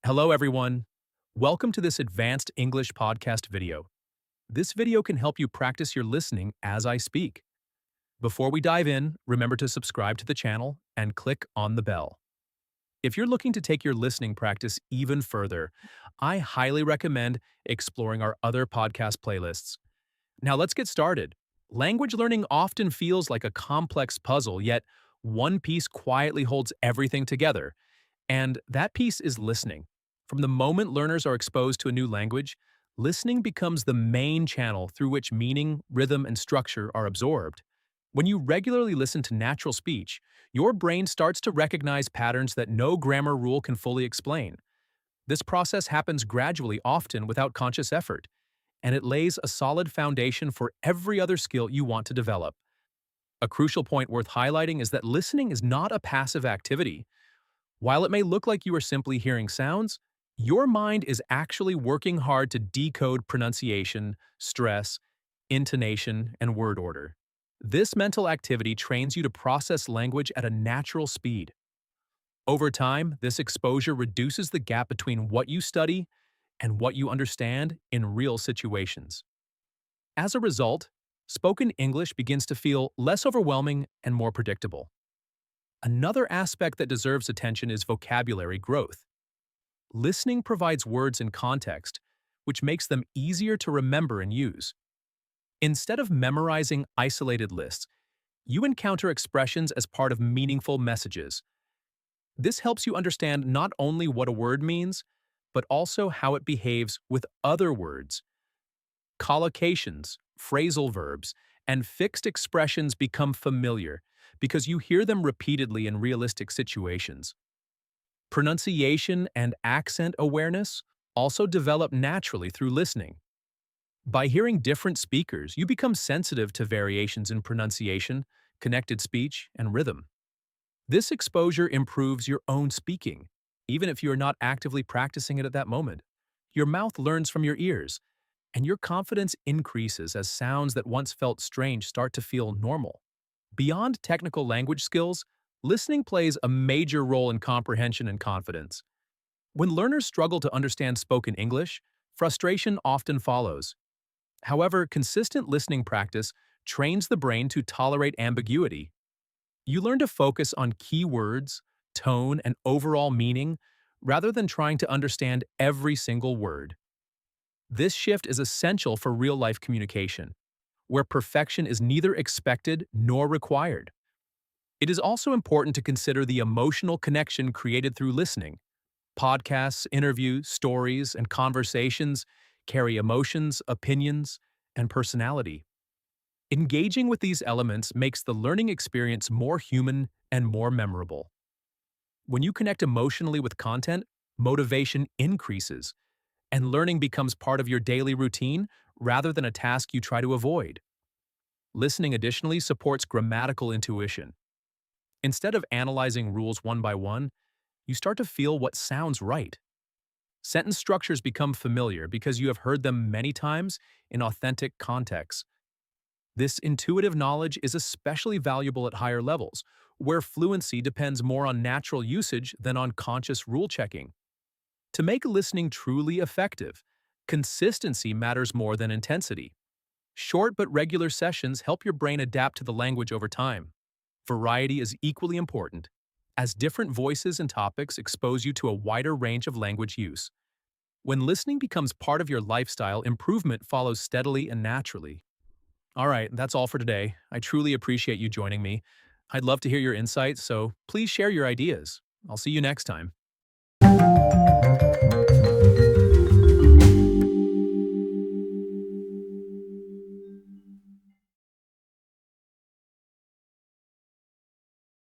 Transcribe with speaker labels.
Speaker 1: Hello, everyone. Welcome to this advanced English podcast video. This video can help you practice your listening as I speak. Before we dive in, remember to subscribe to the channel and click on the bell. If you're looking to take your listening practice even further, I highly recommend exploring our other podcast playlists. Now let's get started. Language learning often feels like a complex puzzle, yet one piece quietly holds everything together, and that piece is listening. From the moment learners are exposed to a new language, listening becomes the main channel through which meaning, rhythm, and structure are absorbed. When you regularly listen to natural speech, your brain starts to recognize patterns that no grammar rule can fully explain. This process happens gradually, often without conscious effort, and it lays a solid foundation for every other skill you want to develop. A crucial point worth highlighting is that listening is not a passive activity. While it may look like you are simply hearing sounds, your mind is actually working hard to decode pronunciation, stress, intonation, and word order. This mental activity trains you to process language at a natural speed. Over time, this exposure reduces the gap between what you study and what you understand in real situations. As a result, spoken English begins to feel less overwhelming and more predictable. Another aspect that deserves attention is vocabulary growth. Listening provides words and context, which makes them easier to remember and use. Instead of memorizing isolated lists, you encounter expressions as part of meaningful messages. This helps you understand not only what a word means, but also how it behaves with other words. Collocations, phrasal verbs, and fixed expressions become familiar because you hear them repeatedly in realistic situations. Pronunciation and accent awareness also develop naturally through listening. By hearing different speakers, you become sensitive to variations in pronunciation, connected speech, and rhythm. This exposure improves your own speaking, even if you are not actively practicing it at that moment. Your mouth learns from your ears, and your confidence increases as sounds that once felt strange start to feel normal. Beyond technical language skills, listening plays a major role in comprehension and confidence. When learners struggle to understand spoken English, frustration often follows. However, consistent listening practice trains the brain to tolerate ambiguity. You learn to focus on key words, tone, and overall meaning rather than trying to understand every single word. This shift is essential for real-life communication, where perfection is neither expected nor required. It is also important to consider the emotional connection created through listening. Podcasts, interviews, stories, and conversations carry emotions, opinions, and personality. Engaging with these elements makes the learning experience more human and more memorable. When you connect emotionally with content, motivation increases, and learning becomes part of your daily routine rather than a task you try to avoid. Listening additionally supports grammatical intuition. Instead of analyzing rules one by one, you start to feel what sounds right. Sentence structures become familiar because you have heard them many times in authentic contexts. This intuitive knowledge is especially valuable at higher levels, where fluency depends more on natural usage than on conscious rule checking. To make listening truly effective, consistency matters more than intensity. Short but regular sessions help your brain adapt to the language over time. Variety is equally important, as different voices and topics expose you to a wider range of language use. When listening becomes part of your lifestyle, improvement follows steadily and naturally. All right, that's all for today. I truly appreciate you joining me. I'd love to hear your insights, so please share your ideas. I'll see you next time.